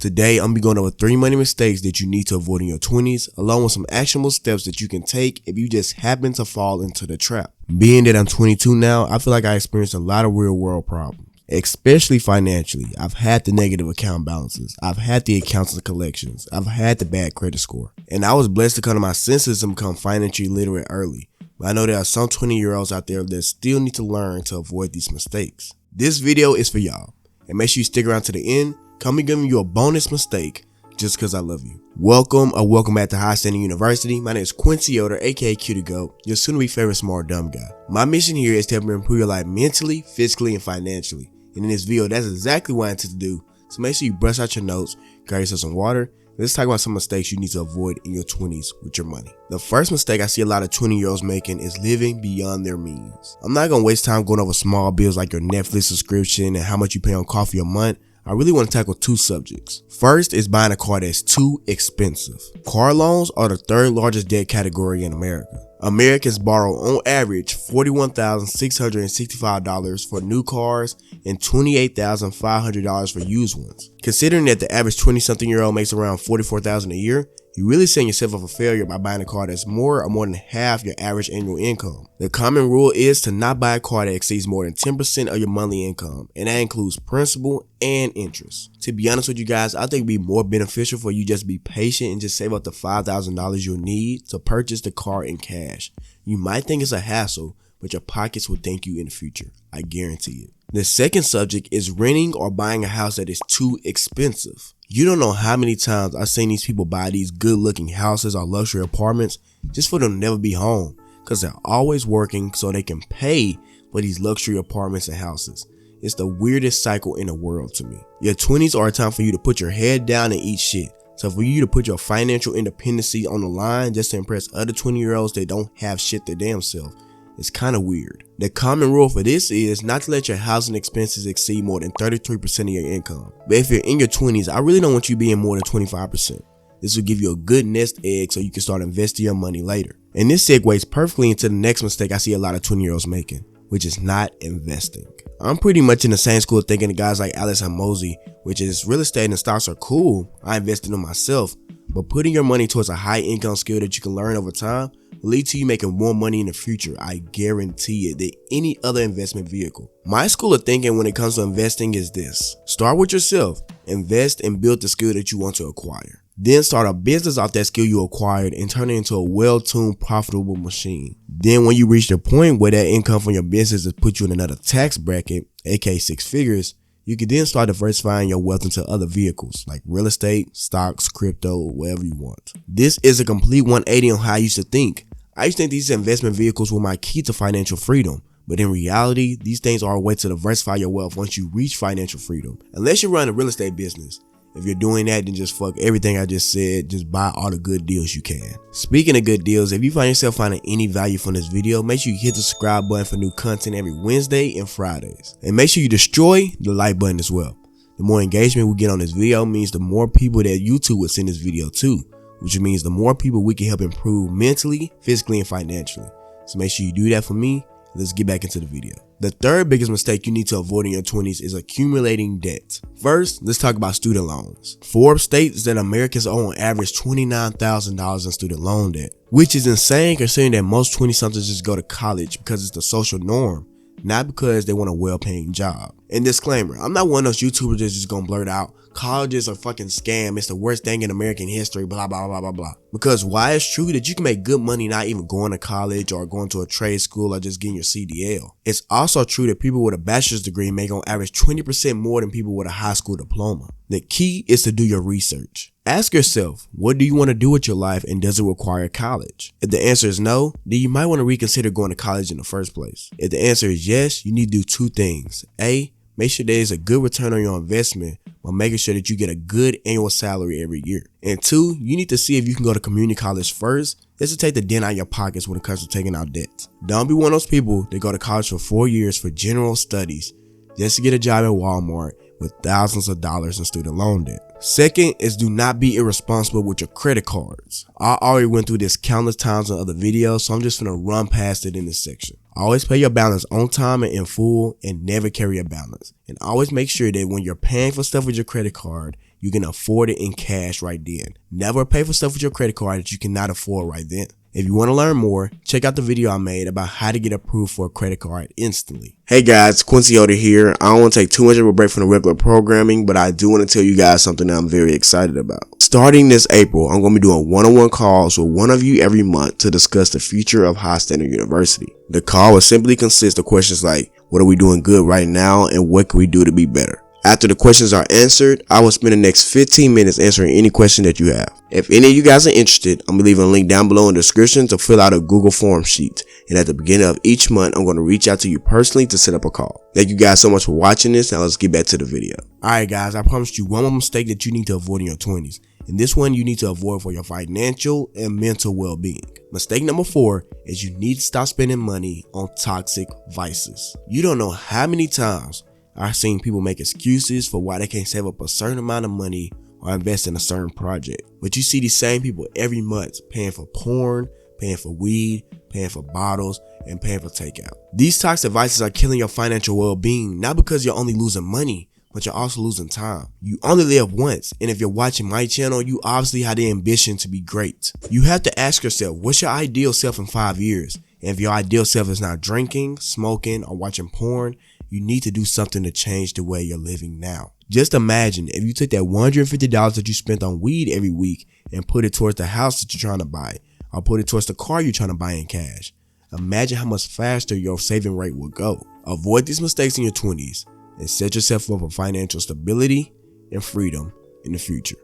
Today, I'm gonna be going over 3 money mistakes that you need to avoid in your 20s, along with some actionable steps that you can take if you just happen to fall into the trap. Being that I'm 22 now, I feel like I experienced a lot of real world problems, especially financially. I've had the negative account balances, I've had the accounts and collections, I've had the bad credit score, and I was blessed to come to my senses and become financially literate early. But I know there are some 20-year-olds out there that still need to learn to avoid these mistakes. This video is for y'all, and make sure you stick around to the end. Come and giving you a bonus mistake just because I love you. Welcome back to High Standing University. My name is Quincy Yoder, aka Q to Go, your soon to be favorite smart dumb guy. My mission here is to help you improve your life mentally, physically, and financially. And in this video, that's exactly what I intend to do. So make sure you brush out your notes, grab yourself some water. Let's talk about some mistakes you need to avoid in your 20s with your money. The first mistake I see a lot of 20-year-olds making is living beyond their means. I'm not going to waste time going over small bills like your Netflix subscription and how much you pay on coffee a month. I really want to tackle two subjects. First is buying a car that's too expensive. Car loans are the third largest debt category in America. Americans borrow on average $41,665 for new cars and $28,500 for used ones. Considering that the average 20-something-year-old makes around $44,000 a year, you're really setting yourself up for failure by buying a car that's more than half your average annual income. The common rule is to not buy a car that exceeds more than 10% of your monthly income, and that includes principal and interest. To be honest with you guys, I think it'd be more beneficial for you just be patient and just save up the $5,000 you'll need to purchase the car in cash. You might think it's a hassle, but your pockets will thank you in the future. I guarantee it. The second subject is renting or buying a house that is too expensive. You don't know how many times I've seen these people buy these good looking houses or luxury apartments just for them to never be home, because they're always working so they can pay for these luxury apartments and houses. It's the weirdest cycle in the world to me. Your 20s are a time for you to put your head down and eat shit. So for you to put your financial independency on the line just to impress other 20-year-olds that don't have shit their damn self, it's kind of weird. The common rule for this is not to let your housing expenses exceed more than 33% of your income. But if you're in your 20s, I really don't want you being more than 25%. This will give you a good nest egg so you can start investing your money later. And this segues perfectly into the next mistake I see a lot of 20-year-olds making, which is not investing. I'm pretty much in the same school of thinking the guys like Alex and Mosey, which is real estate and stocks are cool. I invested in myself, but putting your money towards a high income skill that you can learn over time will lead to you making more money in the future. I guarantee it, than any other investment vehicle. My school of thinking when it comes to investing is this: start with yourself, invest and build the skill that you want to acquire. Then start a business off that skill you acquired and turn it into a well-tuned, profitable machine. Then when you reach the point where that income from your business has put you in another tax bracket, aka 6 figures, you can then start diversifying your wealth into other vehicles like real estate, stocks, crypto, whatever you want. This is a complete 180 on how I used to think. I used to think these investment vehicles were my key to financial freedom, but in reality, these things are a way to diversify your wealth once you reach financial freedom. Unless you run a real estate business. If you're doing that, then just fuck everything I just said. Just buy all the good deals you can. Speaking of good deals, if you find yourself finding any value from this video, make sure you hit the subscribe button for new content every Wednesday and Fridays. And make sure you destroy the like button as well. The more engagement we get on this video means the more people that YouTube would send this video to, which means the more people we can help improve mentally, physically, and financially. So make sure you do that for me. Let's get back into the video. The third biggest mistake you need to avoid in your 20s is accumulating debt. First, let's talk about student loans. Forbes states that Americans owe on average $29,000 in student loan debt, which is insane considering that most 20-somethings just go to college because it's the social norm, not because they want a well-paying job. And disclaimer, I'm not one of those YouTubers that's just gonna blurt out, colleges are fucking scam, it's the worst thing in American history, blah, blah, blah, blah, blah. Because while it's true that you can make good money not even going to college or going to a trade school or just getting your CDL, it's also true that people with a bachelor's degree make on average 20% more than people with a high school diploma. The key is to do your research. Ask yourself, what do you want to do with your life and does it require college? If the answer is no, then you might want to reconsider going to college in the first place. If the answer is yes, you need to do two things. A, make sure there is a good return on your investment while making sure that you get a good annual salary every year. And two, you need to see if you can go to community college first, just to take the dent out of your pockets when it comes to taking out debt. Don't be one of those people that go to college for 4 years for general studies just to get a job at Walmart with thousands of dollars in student loan debt. Second is do not be irresponsible with your credit cards. I already went through this countless times in other videos, so I'm just gonna run past it in this section. Always pay your balance on time and in full, and never carry a balance. And always make sure that when you're paying for stuff with your credit card, you can afford it in cash right then. Never pay for stuff with your credit card that you cannot afford right then. If you want to learn more, check out the video I made about how to get approved for a credit card instantly. Hey guys, Quincy Yoder here. I don't want to take too much of a break from the regular programming, but I do want to tell you guys something that I'm very excited about. Starting this April, I'm going to be doing one-on-one calls with one of you every month to discuss the future of High Standard University. The call will simply consist of questions like, what are we doing good right now and what can we do to be better? After the questions are answered, I will spend the next 15 minutes answering any question that you have. If any of you guys are interested, I'm going to leave a link down below in the description to fill out a Google form sheet. And at the beginning of each month, I'm going to reach out to you personally to set up a call. Thank you guys so much for watching this. Now let's get back to the video. Alright guys, I promised you one more mistake that you need to avoid in your 20s. And this one you need to avoid for your financial and mental well-being. Mistake number 4 is you need to stop spending money on toxic vices. You don't know how many times I've seen people make excuses for why they can't save up a certain amount of money or invest in a certain project. But you see these same people every month paying for porn, paying for weed, paying for bottles, and paying for takeout. These toxic vices are killing your financial well-being, not because you're only losing money, but you're also losing time. You only live once, and if you're watching my channel, you obviously have the ambition to be great. You have to ask yourself, what's your ideal self in 5 years? And if your ideal self is not drinking, smoking, or watching porn, you need to do something to change the way you're living now. Just imagine if you took that $150 that you spent on weed every week and put it towards the house that you're trying to buy, or put it towards the car you're trying to buy in cash. Imagine how much faster your saving rate will go. Avoid these mistakes in your 20s and set yourself up for financial stability and freedom in the future.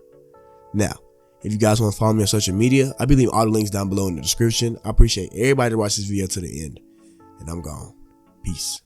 Now, if you guys want to follow me on social media, I'll be leaving all the links down below in the description. I appreciate everybody that watched this video to the end, and I'm gone. Peace.